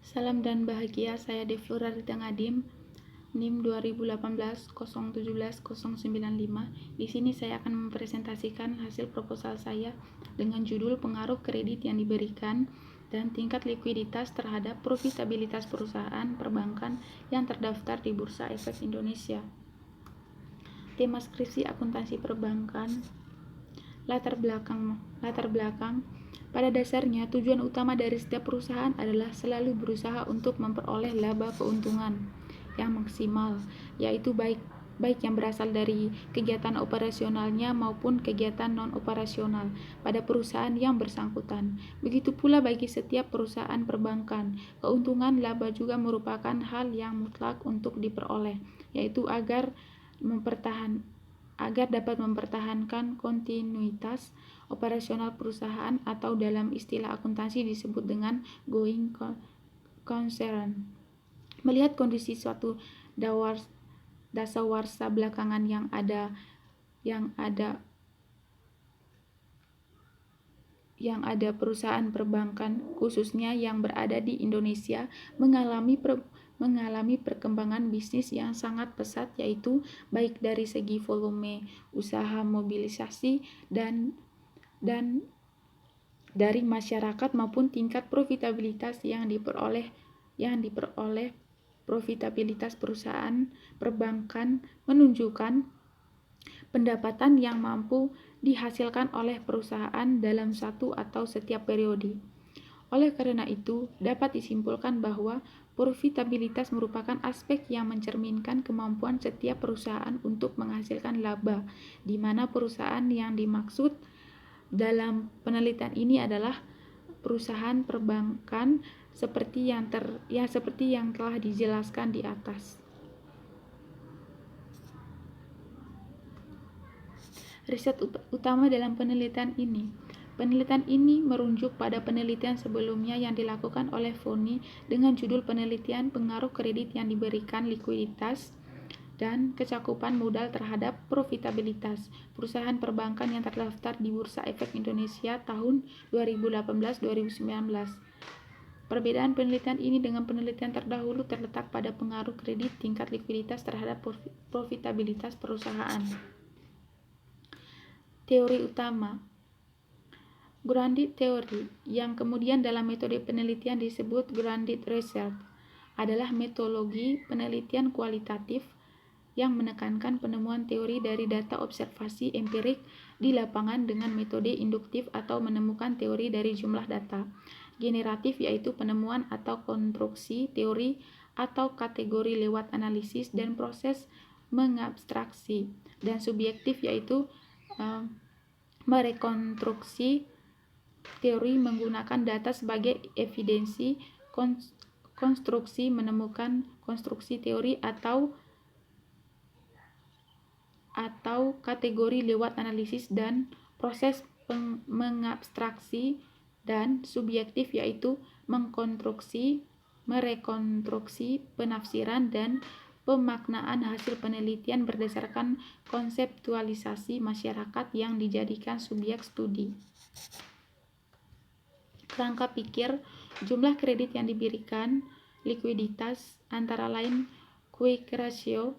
Salam dan bahagia, saya Devlura Rita Ngadim, NIM 2018-017-095. Di sini saya akan mempresentasikan hasil proposal saya dengan judul pengaruh kredit yang diberikan dan tingkat likuiditas terhadap profitabilitas perusahaan perbankan yang terdaftar di Bursa Efek Indonesia. Tema skripsi akuntansi perbankan. Latar belakang. Pada dasarnya, tujuan utama dari setiap perusahaan adalah selalu berusaha untuk memperoleh laba keuntungan yang maksimal, yaitu baik yang berasal dari kegiatan operasionalnya maupun kegiatan non-operasional pada perusahaan yang bersangkutan. Begitu pula bagi setiap perusahaan perbankan, keuntungan laba juga merupakan hal yang mutlak untuk diperoleh, yaitu agar dapat mempertahankan kontinuitas operasional perusahaan atau dalam istilah akuntansi disebut dengan going concern. Melihat kondisi suatu dasawarsa belakangan yang ada perusahaan perbankan khususnya yang berada di Indonesia mengalami perkembangan bisnis yang sangat pesat, yaitu baik dari segi volume usaha mobilisasi dan dari masyarakat maupun tingkat profitabilitas yang diperoleh profitabilitas perusahaan perbankan menunjukkan pendapatan yang mampu dihasilkan oleh perusahaan dalam satu atau setiap periode. Oleh karena itu, dapat disimpulkan bahwa profitabilitas merupakan aspek yang mencerminkan kemampuan setiap perusahaan untuk menghasilkan laba, di mana perusahaan yang dimaksud dalam penelitian ini adalah perusahaan perbankan seperti yang telah dijelaskan di atas. Riset utama dalam penelitian ini. Penelitian ini merujuk pada penelitian sebelumnya yang dilakukan oleh Foni dengan judul penelitian pengaruh kredit yang diberikan likuiditas dan kecakupan modal terhadap profitabilitas perusahaan perbankan yang terdaftar di Bursa Efek Indonesia tahun 2018-2019. Perbedaan penelitian ini dengan penelitian terdahulu terletak pada pengaruh kredit tingkat likuiditas terhadap profitabilitas perusahaan. Teori utama. Grounded Theory, yang kemudian dalam metode penelitian disebut Grounded Research, adalah metodologi penelitian kualitatif yang menekankan penemuan teori dari data observasi empirik di lapangan dengan metode induktif atau menemukan teori dari jumlah data. Generatif yaitu penemuan atau konstruksi teori atau kategori lewat analisis dan proses mengabstraksi. Dan subjektif yaitu merekonstruksi teori menggunakan data sebagai evidensi konstruksi, menemukan konstruksi teori atau kategori lewat analisis dan proses mengabstraksi. Dan subjektif yaitu merekonstruksi penafsiran dan pemaknaan hasil penelitian berdasarkan konseptualisasi masyarakat yang dijadikan subjek studi. Kerangka pikir, jumlah kredit yang diberikan, likuiditas, antara lain quick ratio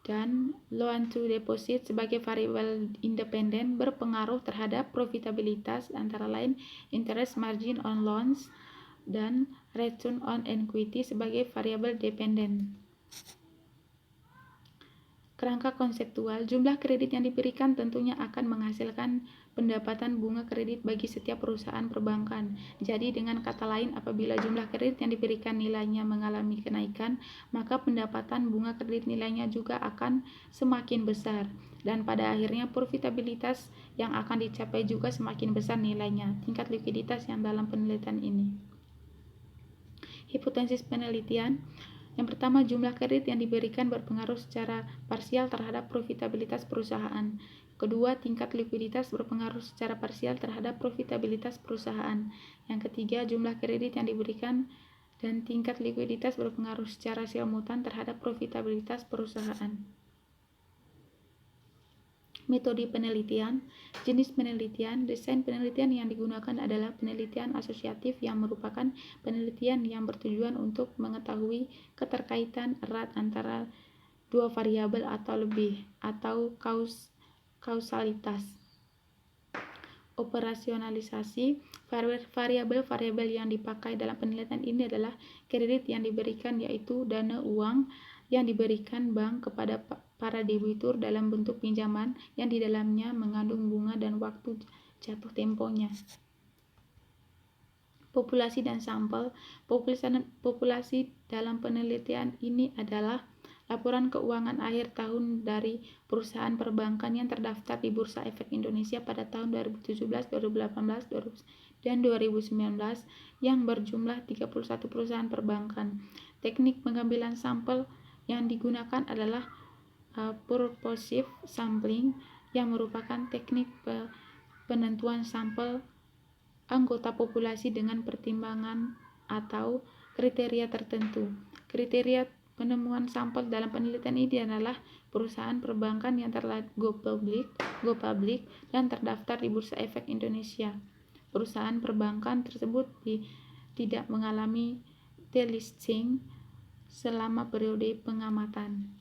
dan loan to deposit sebagai variabel independen berpengaruh terhadap profitabilitas, antara lain interest margin on loans dan return on equity sebagai variabel dependen. Kerangka konseptual, jumlah kredit yang diberikan tentunya akan menghasilkan pendapatan bunga kredit bagi setiap perusahaan perbankan. Jadi dengan kata lain, apabila jumlah kredit yang diberikan nilainya mengalami kenaikan, maka pendapatan bunga kredit nilainya juga akan semakin besar. Dan pada akhirnya profitabilitas yang akan dicapai juga semakin besar nilainya. Tingkat likuiditas yang dalam penelitian ini. Hipotesis penelitian. Yang pertama, jumlah kredit yang diberikan berpengaruh secara parsial terhadap profitabilitas perusahaan. Kedua, tingkat likuiditas berpengaruh secara parsial terhadap profitabilitas perusahaan. Yang ketiga, jumlah kredit yang diberikan dan tingkat likuiditas berpengaruh secara simultan terhadap profitabilitas perusahaan. Metode penelitian, jenis penelitian, desain penelitian yang digunakan adalah penelitian asosiatif yang merupakan penelitian yang bertujuan untuk mengetahui keterkaitan erat antara dua variabel atau lebih, atau kausalitas. Operasionalisasi, variabel-variabel yang dipakai dalam penelitian ini adalah kredit yang diberikan, yaitu dana uang yang diberikan bank kepada para debitur dalam bentuk pinjaman yang di dalamnya mengandung bunga dan waktu jatuh temponya. Populasi dan sampel. Populasi dalam penelitian ini adalah laporan keuangan akhir tahun dari perusahaan perbankan yang terdaftar di Bursa Efek Indonesia pada tahun 2017, 2018, dan 2019 yang berjumlah 31 perusahaan perbankan. Teknik pengambilan sampel yang digunakan adalah purposive sampling, yang merupakan teknik penentuan sampel anggota populasi dengan pertimbangan atau kriteria tertentu. Kriteria penemuan sampel dalam penelitian ini adalah perusahaan perbankan yang telah go public dan terdaftar di Bursa Efek Indonesia. Perusahaan perbankan tersebut tidak mengalami delisting selama periode pengamatan.